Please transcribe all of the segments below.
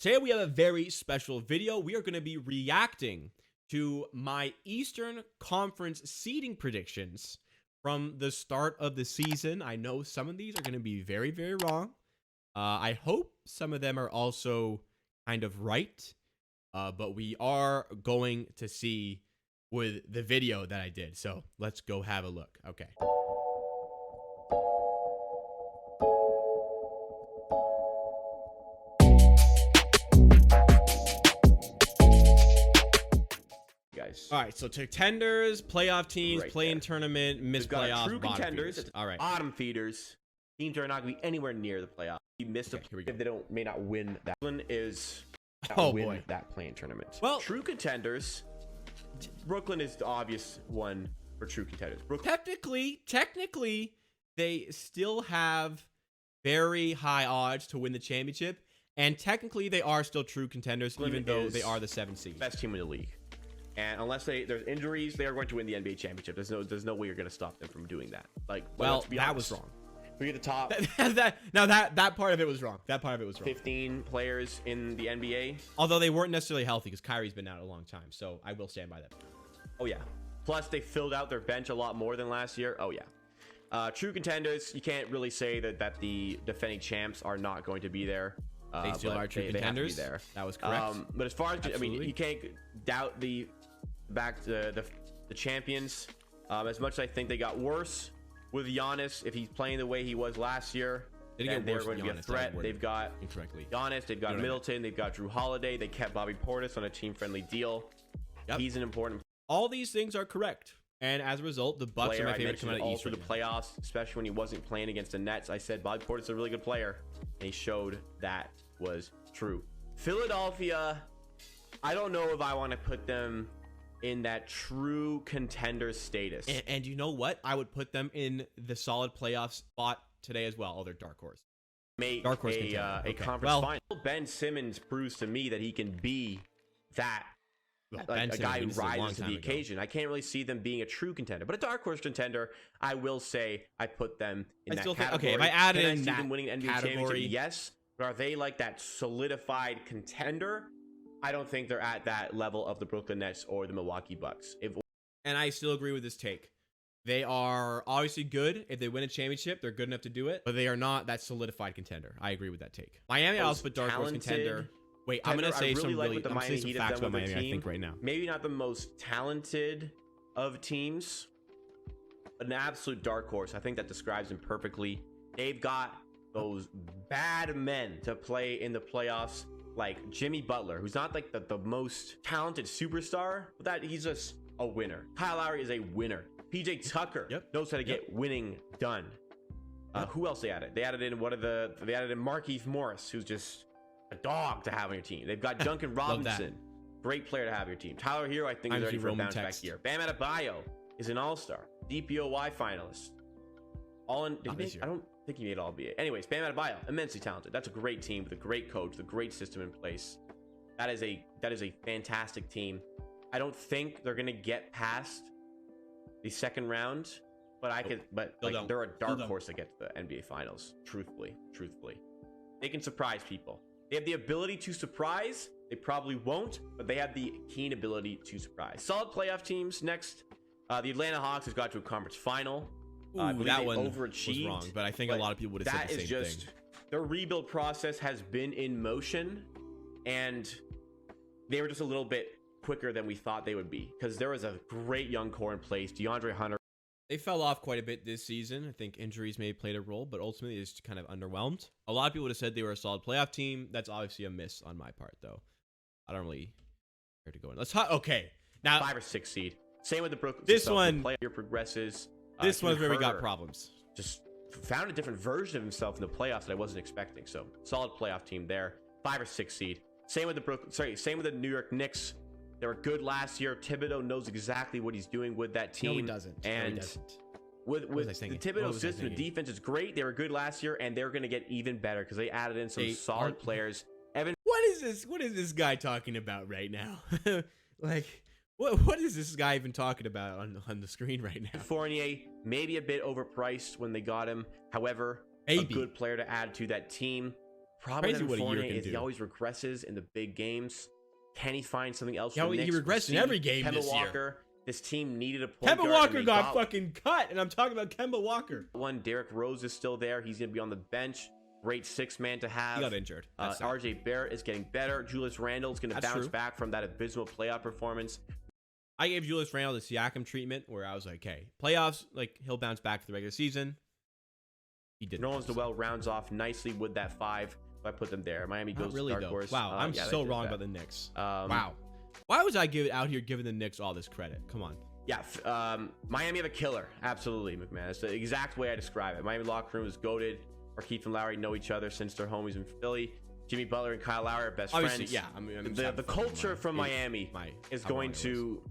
Today we have a very special video. We are going to be reacting to my Eastern Conference seeding predictions from the start of the season. I know some of these are going to be very, very wrong. I hope some of them are also kind of right. But we are going to see with the video that I did. So let's go have a look. Okay. All right, so contenders, playoff teams, play-in tournament, missed playoffs, true contenders. Feeders. All right, bottom feeders. Teams are not going to be anywhere near the playoff. You missed okay, if they may not win that. Brooklyn is win that play-in tournament. Well, true contenders. Brooklyn is the obvious one for true contenders. Technically, they still have very high odds to win the championship, and technically they are still true contenders, even though they are the 7th seed. Best team in the league. And unless there's injuries, they are going to win the NBA championship. There's no way you're going to stop them from doing that. Like, well, that was wrong. We get the top. that part of it was wrong. 15 players in the NBA. Although they weren't necessarily healthy because Kyrie's been out a long time, so I will stand by that. Oh yeah. Plus they filled out their bench a lot more than last year. Oh yeah. True contenders. You can't really say that the defending champs are not going to be there. They still are true contenders. They have to be there. That was correct. But as far as I mean, you can't doubt the champions. As much as I think they got worse with Giannis, if he's playing the way he was last year, then they're going to be a threat. They've got Giannis, they've got Middleton, they've got Drew Holiday. They kept Bobby Portis on a team-friendly deal. Yep. He's an important. All these things are correct, and as a result, the Bucks are my favorite to come out of East. For the playoffs, especially when he wasn't playing against the Nets, I said Bobby Portis is a really good player, and he showed that was true. Philadelphia, I don't know if I want to put them in that true contender status. And you know what? I would put them in the solid playoff spot today as well. Oh, they're dark horse. Dark horse a conference final. Ben Simmons proves to me that he can be that. Like a guy who rises to the occasion. I can't really see them being a true contender, but a dark horse contender, I will say I put them in that category. Okay, if I add in that them winning an NBA championship, yes, but are they like that solidified contender? I don't think they're at that level of the Brooklyn Nets or the Milwaukee Bucks. And I still agree with this take. They are obviously good. If they win a championship, they're good enough to do it, but they are not that solidified contender. I agree with that take. Miami, I also put dark horse contender. Wait, I'm going to say some facts about Miami, I think, right now. Maybe not the most talented of teams, but an absolute dark horse. I think that describes them perfectly. They've got those bad men to play in the playoffs, like Jimmy Butler, who's not like the most talented superstar, but that he's just a winner. Kyle Lowry is a winner. PJ Tucker knows how to get winning done. Who else they added? They added in Markieff Morris, who's just a dog to have on your team. They've got Duncan Robinson, great player to have on your team. Tyler Hero, I think, is ready for a bounce back year. Bam Adebayo is an all-star, DPOY finalist. I don't think he made all NBA. Anyways, Bam Adebayo, immensely talented. That's a great team with a great coach, with a great system in place. That is a fantastic team. I don't think they're gonna get past the second round, but they're a dark horse to get to the NBA finals. Truthfully, they can surprise people. They have the ability to surprise. They probably won't, but they have the keen ability to surprise. Solid playoff teams next. The Atlanta Hawks has got to a conference final. That one was wrong, but I think a lot of people would have said the same thing. Their rebuild process has been in motion, and they were just a little bit quicker than we thought they would be, because there was a great young core in place. DeAndre Hunter. They fell off quite a bit this season. I think injuries may have played a role, but ultimately they just kind of underwhelmed. A lot of people would have said they were a solid playoff team. That's obviously a miss on my part, though. I don't really care to go in. Let's talk. Okay, now 5 or 6 seed. Same with the Brooklyn. This one player progresses. This one's where we got problems. Just found a different version of himself in the playoffs that I wasn't expecting. So solid playoff team there. 5 or 6 seed. Same with the New York Knicks. They were good last year. Thibodeau knows exactly what he's doing with that team. No, he doesn't. And with the Thibodeau system, the defense is great. They were good last year, and they're going to get even better because they added in some solid players. What is this guy talking about right now? Like, what is this guy even talking about on the screen right now? Fournier, maybe a bit overpriced when they got him. However, a good player to add to that team. Problem Crazy with what a year Fournier can is he do. always regresses in the big games. Can he find something else? Yeah, for the he Knicks? regressed in We'll every see. game Kemba this year. Walker. This team needed a point Kemba guard, Walker and they got fucking cut, and I'm talking about Kemba Walker. one. Derrick Rose is still there. He's going to be on the bench. Great 6-man to have. He got injured. RJ Barrett is getting better. Julius Randle is going to bounce true. back from that abysmal playoff performance. I gave Julius Randle the Siakam treatment, where I was like, "Okay, playoffs, like he'll bounce back for the regular season." He didn't. Nerlens Noel rounds off nicely with that 5. So I put them there. Miami Not goes really to dark though. horse. Wow, I'm yeah, so they did wrong that. about the Knicks. Wow. Why was I out here giving the Knicks all this credit? Come on. Yeah, Miami have a killer. Absolutely, McMahon. That's the exact way I describe it. Miami locker room is goated. Keith and Lowry know each other since they're homies in Philly. Jimmy Butler and Kyle Lowry are best Obviously, friends. yeah. I mean, The culture from Miami is going to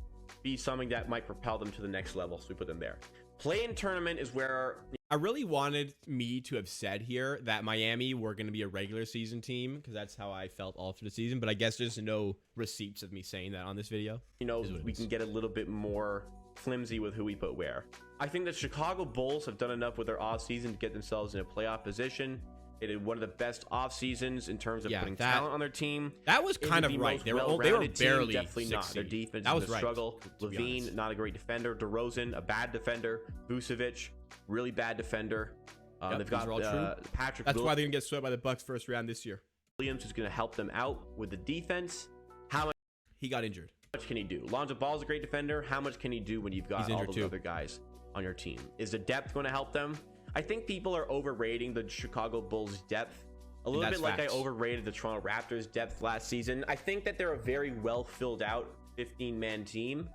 be something that might propel them to the next level. So we put them there. Play-in tournament is where I really wanted me to have said here that Miami were going to be a regular season team, because that's how I felt all through the season. But I guess there's no receipts of me saying that on this video. we can get a little bit more flimsy with who we put where. I think the Chicago Bulls have done enough with their offseason to get themselves in a playoff position. They did one of the best off seasons in terms of putting talent on their team. That was kind of right. They were barely definitely not. Their defense is a struggle. Levine, not a great defender. DeRozan, a bad defender. Vucevic, really bad defender. They've got Patrick. That's why they're gonna get swept by the Bucks first round this year. Williams is going to help them out with the defense. How much he got injured? How much can he do? Lonzo Ball's a great defender. How much can he do when you've got all those other guys on your team? Is the depth going to help them? I think people are overrating the Chicago Bulls depth a little bit, like I overrated the Toronto Raptors depth last season. I think that they're a very well filled out 15-man team.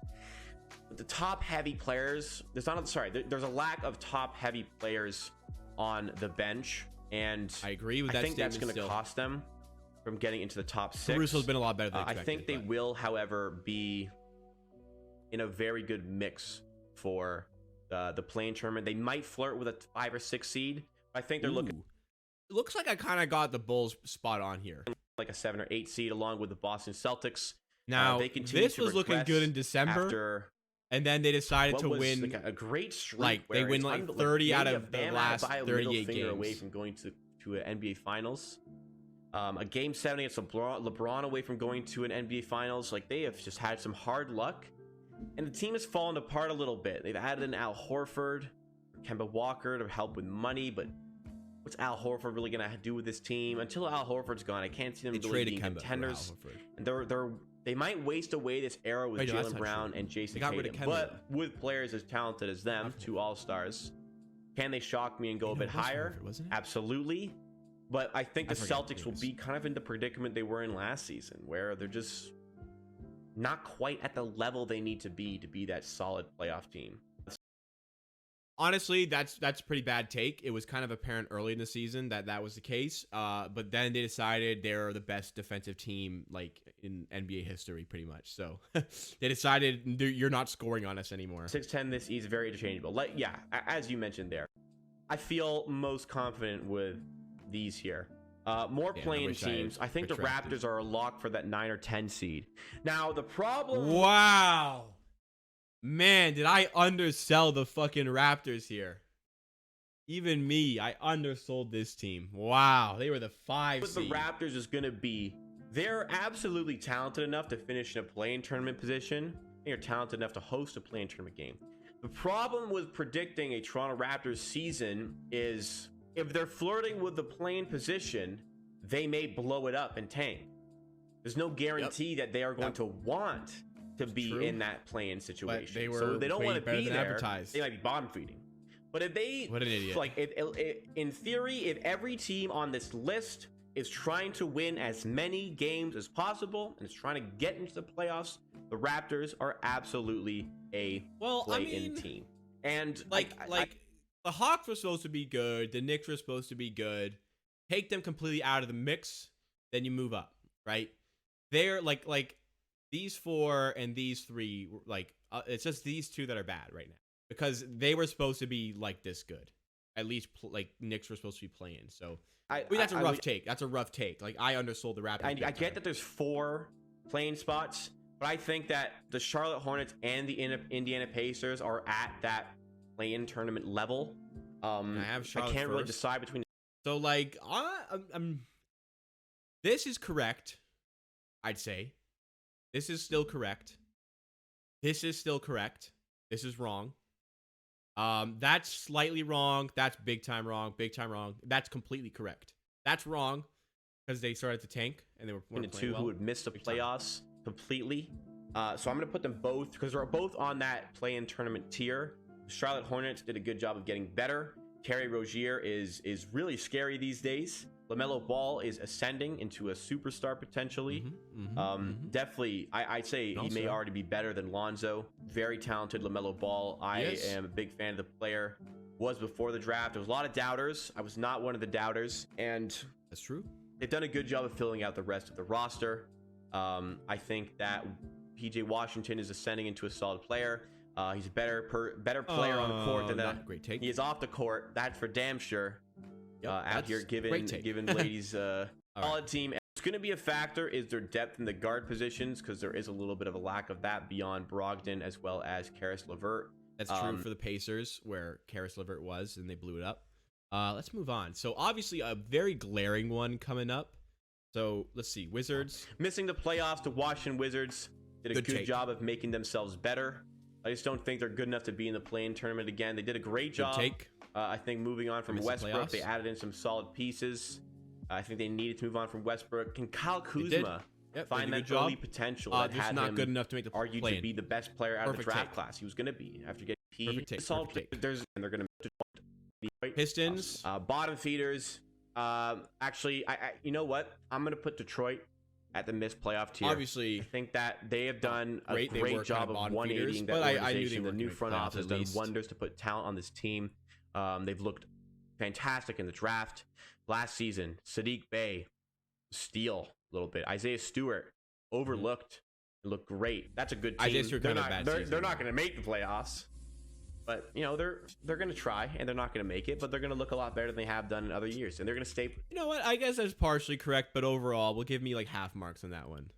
But the top heavy players, there's a lack of top heavy players on the bench, and I agree with that. I think that's going to cost them from getting into the top 6. Caruso's been a lot better than expected. I think they will, however, be in a very good mix for the play-in tournament. They might flirt with a 5 or 6 seed. I think they're looking. It looks like I kind of got the Bulls spot on here, like a 7 or 8 seed, along with the Boston Celtics. Now this was looking good in December, and then they decided to win like a great streak. Like they win like 30 out of the last 38 games. Away from going to an NBA Finals. A game 7 against LeBron away from going to an NBA Finals. Like they have just had some hard luck. And the team has fallen apart a little bit. They've added in Al Horford, Kemba Walker to help with money, but what's Al Horford really going to do with this team? Until Al Horford's gone, I can't see them really being contenders. And they might waste away this era with Jaylen Brown and Jason Tatum. But with players as talented as them, 2 All-Stars, can they shock me and go a bit higher? Absolutely. But I think the Celtics will be kind of in the predicament they were in last season, where they're just not quite at the level they need to be that solid playoff team. Honestly, that's a pretty bad take. It was kind of apparent early in the season that was the case. But then they decided they're the best defensive team like in NBA history, pretty much. So they decided you're not scoring on us anymore. 6'10", this is very interchangeable. As you mentioned there, I feel most confident with these here. More play-in teams. I think the Raptors are a lock for that 9 or 10 seed. Now the problem. Wow. Man, did I undersell the fucking Raptors here? Even me, I undersold this team. Wow, they were the 5 seed. What the Raptors is going to be, they're absolutely talented enough to finish in a play-in tournament position. They're talented enough to host a play-in tournament game. The problem with predicting a Toronto Raptors season is if they're flirting with the play-in position, they may blow it up and tank. There's no guarantee that they are going to want to be in that play-in situation. So they don't want to be there. They might be bottom feeding. But if they, what an idiot. Like, in theory, if every team on this list is trying to win as many games as possible and is trying to get into the playoffs, the Raptors are absolutely a play-in team. And the Hawks were supposed to be good. The Knicks were supposed to be good. Take them completely out of the mix, then you move up, right? They're like these 4 and these 3, it's just these 2 that are bad right now because they were supposed to be like this good. At least Knicks were supposed to be playing. So that's a rough take. That's a rough take. Like I undersold the Raptors. I get that there's 4 playing spots, but I think that the Charlotte Hornets and the Indiana Pacers are at that play-in tournament level. I can't really decide between. So I'm This is correct, I'd say. This is still correct. This is still correct. This is wrong. That's slightly wrong. That's big time wrong. Big time wrong. That's completely correct. That's wrong because they started to tank and they were the two who would miss the playoffs completely. So I'm going to put them both because they're both on that play-in tournament tier. Charlotte Hornets did a good job of getting better. Terry Rozier is really scary these days. LaMelo Ball is ascending into a superstar potentially. Definitely, I'd say he may already be better than Lonzo. Very talented LaMelo Ball. I am a big fan of the player. Was before the draft. There was a lot of doubters. I was not one of the doubters. And that's true. They've done a good job of filling out the rest of the roster. I think that PJ Washington is ascending into a solid player. He's a better player on the court than that. Great take. He is off the court. That's for damn sure. Out here giving ladies solid team. It's going to be a factor is their depth in the guard positions because there is a little bit of a lack of that beyond Brogdon as well as Karis LeVert. That's true for the Pacers where Karis LeVert was and they blew it up. Let's move on. So obviously a very glaring one coming up. So let's see. Wizards missing the playoffs. The Washington Wizards did a good job of making themselves better. I just don't think they're good enough to be in the play-in tournament again. They did a great job. I think moving on from Westbrook, they added in some solid pieces. I think they needed to move on from Westbrook. Can Kyle Kuzma find that early potential that had not him good enough to make the argued to be the best player out of the draft class? He was going to be after getting and they're going to Pistons, bottom feeders. Actually, I you know what? I'm going to put Detroit at the missed playoff tier. Obviously, I think that they have done a great job of 180ing that organization. The new front office has done wonders to put talent on this team. They've looked fantastic in the draft. Last season, Sadiq Bey, steal a little bit. Isaiah Stewart, overlooked, looked great. That's a good team. Isaiah Stewart they're not going to make the playoffs, but you know they're going to try, and they're not going to make it, but they're going to look a lot better than they have done in other years, and they're going to stay. You know what? I guess that's partially correct, but overall, we'll give me like half marks on that one.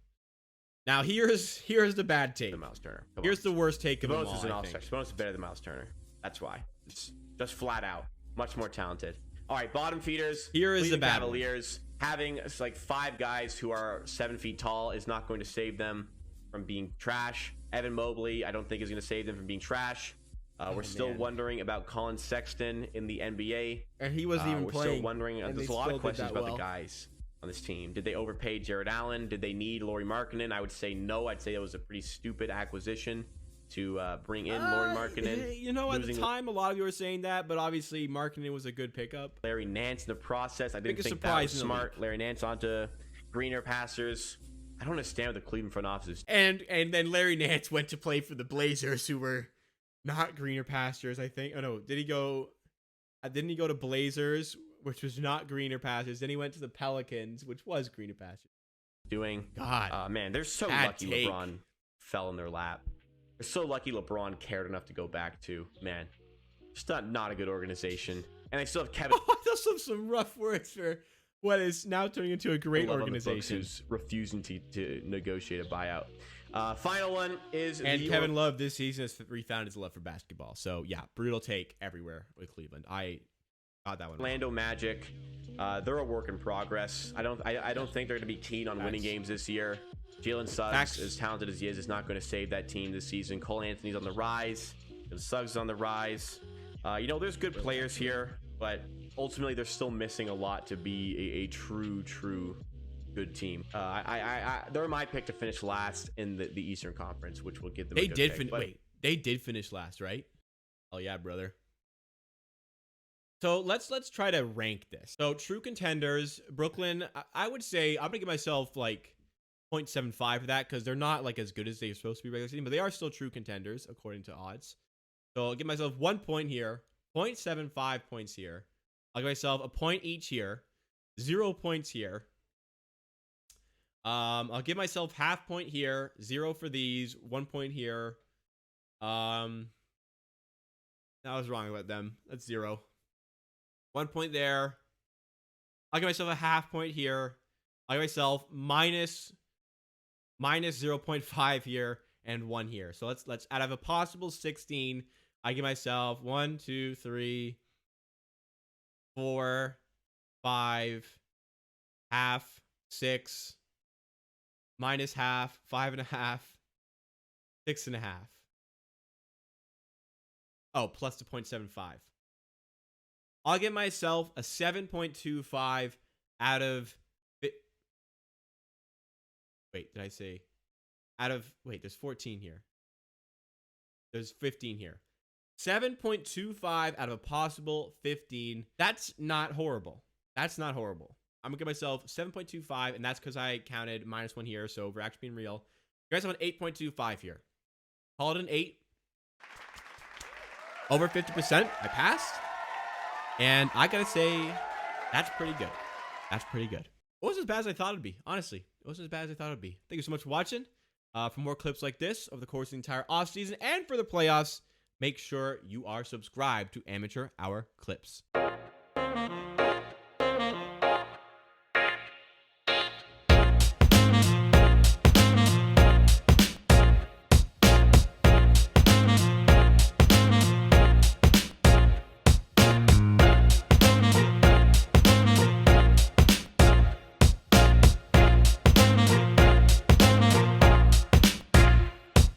Now here's the bad take. The Miles Turner. Here's the worst take of them all. Sabonis is better than Miles Turner. That's why. It's just flat out much more talented. All right, bottom feeders. Here is the bad Cavaliers. Having like 5 guys who are 7 feet tall is not going to save them from being trash. Evan Mobley, I don't think is going to save them from being trash. We're still wondering about Colin Sexton in the NBA. And he wasn't even playing. We're still wondering. There's a lot of questions about the guys on this team. Did they overpay Jared Allen? Did they need Lauri Markkanen? I would say no. I'd say that was a pretty stupid acquisition to bring in Lauri Markkanen. You know, at the time, a lot of you were saying that, but obviously Markkanen was a good pickup. Larry Nance in the process. I didn't think that was smart. Larry Nance onto greener pastures. I don't understand what the Cleveland front office is. And then Larry Nance went to play for the Blazers, who were not greener pastures, I think. Oh no, didn't he go to Blazers, which was not greener pastures? Then he went to the Pelicans, which was greener pastures. Man, they're so lucky LeBron fell in their lap. They're so lucky LeBron cared enough to go back to. Man, just not a good organization. And they still have Kevin. Those are some rough words for what is now turning into a great organization. Who's refusing to negotiate a buyout. Final one is Kevin Love this season has refound his love for basketball. So yeah, brutal take everywhere with Cleveland. I got that one. Orlando Magic, they're a work in progress. I don't think they're going to be keen on winning games this year. Jalen Suggs, as talented as he is not going to save that team this season. Cole Anthony's on the rise. Suggs is on the rise. There's good players here, but ultimately they're still missing a lot to be a true good team. They're my pick to finish last in the Eastern Conference, which will give them. They did finish last, right? Oh yeah, brother. So let's try to rank this. So true contenders, Brooklyn. I would say I'm gonna give myself like 0.75 for that because they're not like as good as they're supposed to be regular season, but they are still true contenders according to odds. So I'll give myself 1 point here, 0.75 points here. I'll give myself a point each here, 0 points here. I'll give myself half point here, 0 for these, 1 point here. I was wrong about them. That's 0. 1 point there. I'll give myself a half point here. I'll give myself minus 0.5 here and 1 here. So let's out of a possible 16, I give myself 1, 2, 3, 4, 5, half, 6, minus half, 5.5, 6.5. Oh, plus the 0.75. I'll give myself a 7.25 out of... Wait, did I say... Out of... Wait, there's 14 here. There's 15 here. 7.25 out of a possible 15. That's not horrible. That's not horrible. I'm going to give myself 7.25, and that's because I counted -1 here, so we're actually being real. You guys have an 8.25 here. Call it an 8. Over 50%. I passed. And I got to say, that's pretty good. That's pretty good. It wasn't as bad as I thought it'd be, honestly. It wasn't as bad as I thought it'd be. Thank you so much for watching. For more clips like this over the course of the entire offseason and for the playoffs, make sure you are subscribed to Amateur Hour Clips.